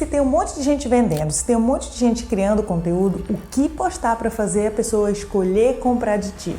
se tem um monte de gente vendendo, se tem um monte de gente criando conteúdo, o que postar para fazer a pessoa escolher comprar de ti?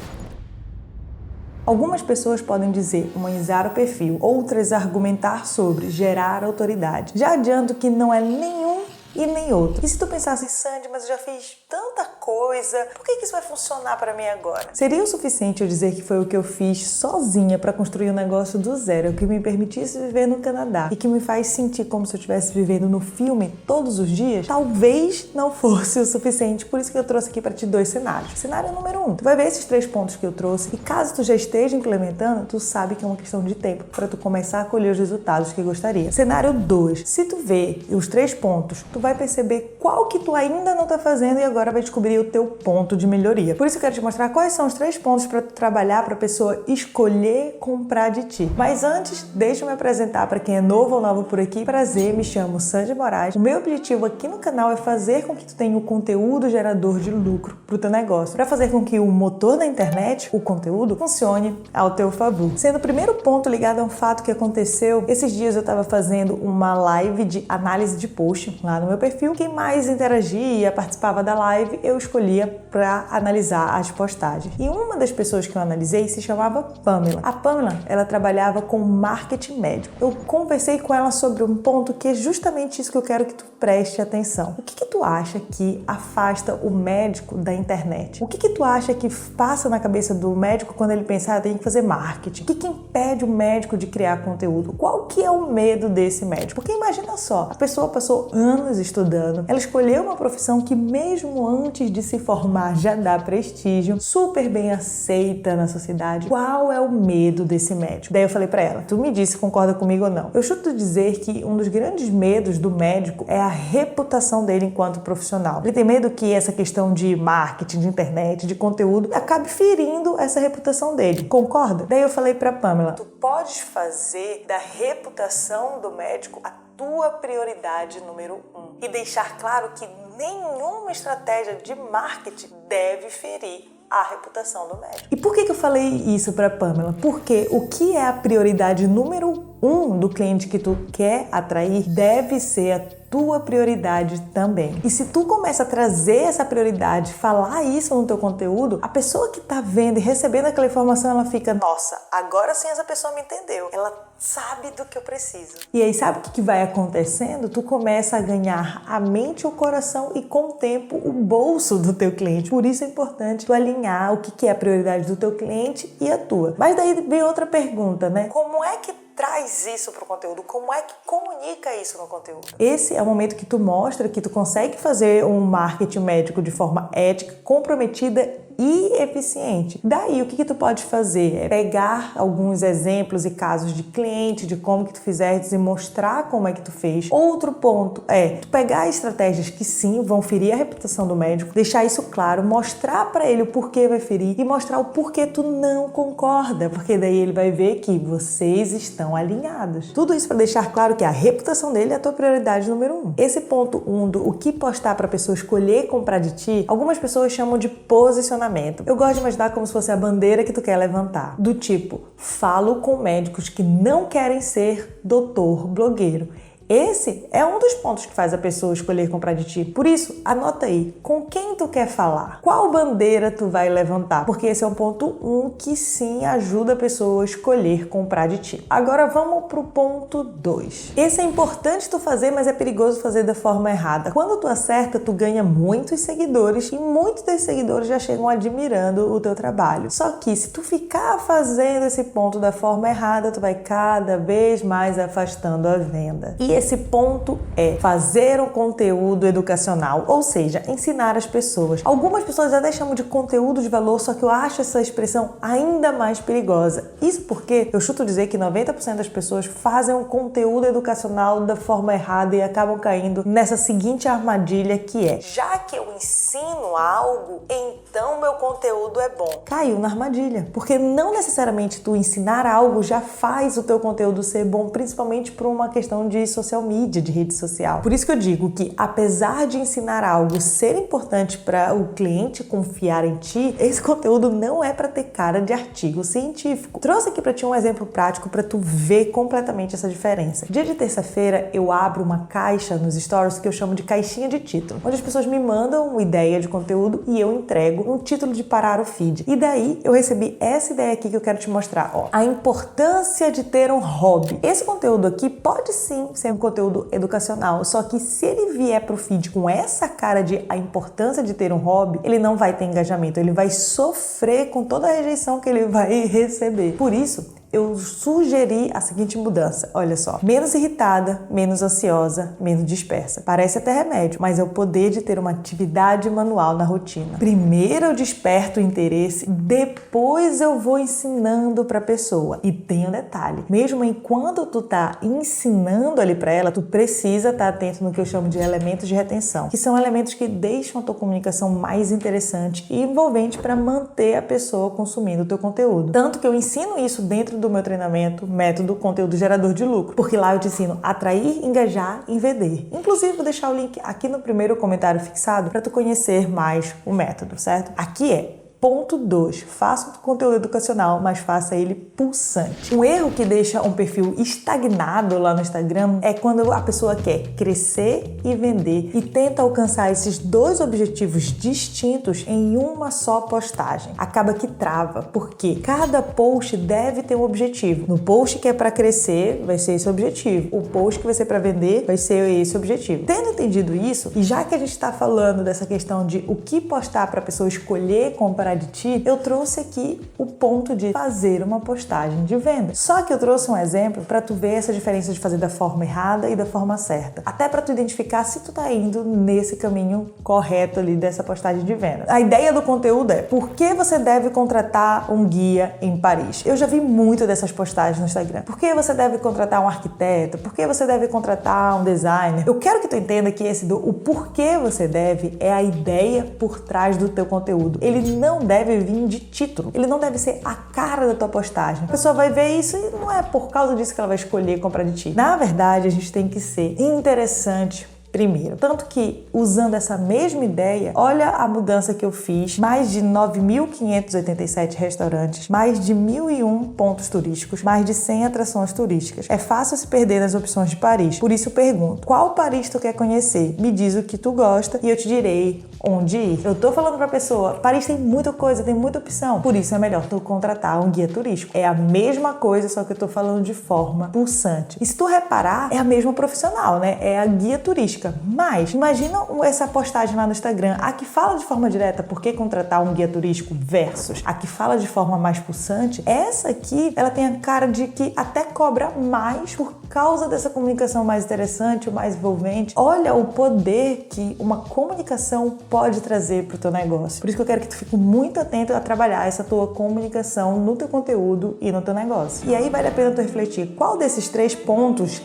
Algumas pessoas podem dizer humanizar o perfil, outras argumentar sobre gerar autoridade. Já adianto que não é nenhum e nem outro. E se tu pensasse, Sandy, mas eu já fiz tanta coisa, por que isso vai funcionar para mim agora? Seria o suficiente eu dizer que foi o que eu fiz sozinha para construir um negócio do zero, que me permitisse viver no Canadá e que me faz sentir como se eu estivesse vivendo no filme todos os dias? Talvez não fosse o suficiente, por isso que eu trouxe aqui para ti 2 cenários. Cenário número 1, tu vai ver esses 3 pontos que eu trouxe e caso tu já esteja implementando, tu sabe que é uma questão de tempo para tu começar a colher os resultados que gostaria. Cenário 2, se tu vê os 3 pontos, tu vai perceber qual que tu ainda não tá fazendo e agora vai descobrir o teu ponto de melhoria. Por isso eu quero te mostrar quais são os 3 pontos para tu trabalhar para a pessoa escolher comprar de ti. Mas antes, deixa eu me apresentar para quem é novo ou nova por aqui. Prazer, me chamo Sandy Moraes. O meu objetivo aqui no canal é fazer com que tu tenha o conteúdo gerador de lucro pro teu negócio, para fazer com que o motor da internet, o conteúdo, funcione ao teu favor. Sendo o primeiro ponto ligado a um fato que aconteceu, esses dias eu estava fazendo uma live de análise de post lá no meu perfil. Quem mais interagia, participava da live, eu escolhia para analisar as postagens. E uma das pessoas que eu analisei se chamava Pamela. A Pamela, ela trabalhava com marketing médico. Eu conversei com ela sobre um ponto que é justamente isso que eu quero que tu preste atenção. O que tu acha que afasta o médico da internet? O que tu acha que passa na cabeça do médico quando ele pensa, tem que fazer marketing? O que impede o médico de criar conteúdo? Qual que é o medo desse médico? Porque imagina só, a pessoa passou anos estudando, ela escolheu uma profissão que mesmo antes de se formar já dá prestígio, super bem aceita na sociedade. Qual é o medo desse médico? Daí eu falei pra ela, tu me disse se concorda comigo ou não. Eu chuto dizer que um dos grandes medos do médico é a reputação dele enquanto profissional. Ele tem medo que essa questão de marketing, de internet, de conteúdo, acabe ferindo essa reputação dele. Concorda? Daí eu falei pra Pamela, tu podes fazer da reputação do médico a tua prioridade número 1 e deixar claro que nenhuma estratégia de marketing deve ferir a reputação do médico. E por que eu falei isso para Pamela? Porque o que é a prioridade número 1 do cliente que tu quer atrair deve ser a tua prioridade também. E se tu começa a trazer essa prioridade, falar isso no teu conteúdo, a pessoa que tá vendo e recebendo aquela informação, ela fica, nossa, agora sim essa pessoa me entendeu. Ela sabe do que eu preciso. E aí sabe o que vai acontecendo? Tu começa a ganhar a mente, o coração e com o tempo o bolso do teu cliente. Por isso é importante tu alinhar o que é a prioridade do teu cliente e a tua. Mas daí vem outra pergunta, né? Como é que traz isso para o conteúdo? Como é que comunica isso no conteúdo? Esse é o momento que tu mostra que tu consegue fazer um marketing médico de forma ética, comprometida e eficiente. Daí, o que tu pode fazer? É pegar alguns exemplos e casos de cliente, de como que tu fizeste e mostrar como é que tu fez. Outro ponto é tu pegar estratégias que sim, vão ferir a reputação do médico, deixar isso claro, mostrar para ele o porquê vai ferir e mostrar o porquê tu não concorda, porque daí ele vai ver que vocês estão alinhados. Tudo isso para deixar claro que a reputação dele é a tua prioridade número 1. Esse ponto 1 do o que postar para a pessoa escolher comprar de ti, algumas pessoas chamam de posicionamento. Eu gosto de imaginar como se fosse a bandeira que tu quer levantar. Do tipo, falo com médicos que não querem ser doutor blogueiro. Esse é um dos pontos que faz a pessoa escolher comprar de ti. Por isso, anota aí, com quem tu quer falar? Qual bandeira tu vai levantar? Porque esse é um ponto 1 que sim ajuda a pessoa a escolher comprar de ti. Agora vamos pro ponto 2. Esse é importante tu fazer, mas é perigoso fazer da forma errada. Quando tu acerta, tu ganha muitos seguidores e muitos desses seguidores já chegam admirando o teu trabalho. Só que se tu ficar fazendo esse ponto da forma errada, tu vai cada vez mais afastando a venda. E esse ponto é fazer um conteúdo educacional, ou seja, ensinar as pessoas. Algumas pessoas até chamam de conteúdo de valor, só que eu acho essa expressão ainda mais perigosa. Isso porque eu chuto dizer que 90% das pessoas fazem um conteúdo educacional da forma errada e acabam caindo nessa seguinte armadilha que é: já que eu ensino algo, então meu conteúdo é bom. Caiu na armadilha, porque não necessariamente tu ensinar algo já faz o teu conteúdo ser bom, principalmente por uma questão de sociedade. social media, de rede social. Por isso que eu digo que, apesar de ensinar algo ser importante para o cliente confiar em ti, esse conteúdo não é para ter cara de artigo científico. Trouxe aqui para ti um exemplo prático para tu ver completamente essa diferença. Dia de terça-feira eu abro uma caixa nos stories que eu chamo de caixinha de título, onde as pessoas me mandam uma ideia de conteúdo e eu entrego um título de parar o feed. E daí eu recebi essa ideia aqui que eu quero te mostrar, ó. A importância de ter um hobby. Esse conteúdo aqui pode sim ser um conteúdo educacional, só que se ele vier pro feed com essa cara de a importância de ter um hobby, ele não vai ter engajamento, ele vai sofrer com toda a rejeição que ele vai receber. Por isso, eu sugeri a seguinte mudança, olha só, menos irritada, menos ansiosa, menos dispersa. Parece até remédio, mas é o poder de ter uma atividade manual na rotina. Primeiro eu desperto o interesse, depois eu vou ensinando para a pessoa. E tem um detalhe, mesmo enquanto tu tá ensinando ali para ela, tu precisa estar atento no que eu chamo de elementos de retenção, que são elementos que deixam a tua comunicação mais interessante e envolvente para manter a pessoa consumindo o teu conteúdo. Tanto que eu ensino isso dentro do meu treinamento, método conteúdo gerador de lucro, porque lá eu te ensino a atrair, engajar e vender. Inclusive, vou deixar o link aqui no primeiro comentário fixado para tu conhecer mais o método, certo? Aqui é ponto 2. Faça o conteúdo educacional, mas faça ele pulsante. Um erro que deixa um perfil estagnado lá no Instagram é quando a pessoa quer crescer e vender e tenta alcançar esses dois objetivos distintos em uma só postagem. Acaba que trava, porque cada post deve ter um objetivo. No post que é para crescer, vai ser esse objetivo. O post que vai ser para vender, vai ser esse objetivo. Tendo entendido isso, e já que a gente está falando dessa questão de o que postar para a pessoa escolher comprar de ti, eu trouxe aqui o ponto de fazer uma postagem de venda. Só que eu trouxe um exemplo para tu ver essa diferença de fazer da forma errada e da forma certa. Até para tu identificar se tu tá indo nesse caminho correto ali dessa postagem de venda. A ideia do conteúdo é: por que você deve contratar um guia em Paris? Eu já vi muito dessas postagens no Instagram. Por que você deve contratar um arquiteto? Por que você deve contratar um designer? Eu quero que tu entenda que o porquê você deve é a ideia por trás do teu conteúdo. Ele não deve vir de título. Ele não deve ser a cara da tua postagem. A pessoa vai ver isso e não é por causa disso que ela vai escolher comprar de ti. Na verdade, a gente tem que ser interessante primeiro. Tanto que, usando essa mesma ideia, olha a mudança que eu fiz. Mais de 9.587 restaurantes, mais de 1.001 pontos turísticos, mais de 100 atrações turísticas. É fácil se perder nas opções de Paris. Por isso eu pergunto, qual Paris tu quer conhecer? Me diz o que tu gosta e eu te direi onde ir. Eu tô falando pra pessoa, Paris tem muita coisa, tem muita opção. Por isso é melhor tu contratar um guia turístico. É a mesma coisa, só que eu tô falando de forma pulsante. E se tu reparar, é a mesma profissional, né? É a guia turística. Mas, imagina essa postagem lá no Instagram, a que fala de forma direta por que contratar um guia turístico versus a que fala de forma mais pulsante. Essa aqui, ela tem a cara de que até cobra mais por causa dessa comunicação mais interessante, mais envolvente. Olha o poder que uma comunicação pode trazer para o teu negócio. Por isso que eu quero que tu fique muito atento a trabalhar essa tua comunicação no teu conteúdo e no teu negócio. E aí vale a pena tu refletir qual desses 3 pontos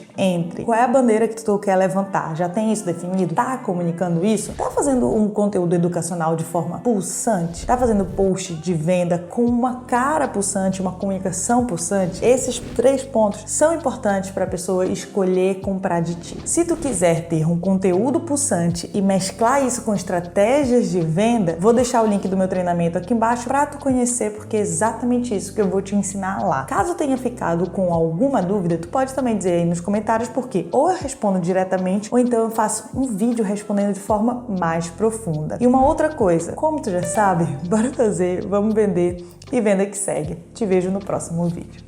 qual é a bandeira que tu quer levantar. Já tem isso definido? Tá comunicando isso? Tá fazendo um conteúdo educacional de forma pulsante? Tá fazendo post de venda com uma cara pulsante, uma comunicação pulsante? Esses 3 pontos são importantes para a pessoa escolher comprar de ti. Se tu quiser ter um conteúdo pulsante e mesclar isso com estratégias de venda, vou deixar o link do meu treinamento aqui embaixo para tu conhecer, porque é exatamente isso que eu vou te ensinar lá. Caso tenha ficado com alguma dúvida, tu pode também dizer aí nos comentários, porque ou eu respondo diretamente ou então eu faço um vídeo respondendo de forma mais profunda. E uma outra coisa, como tu já sabe, bora fazer, vamos vender e venda que segue. Te vejo no próximo vídeo.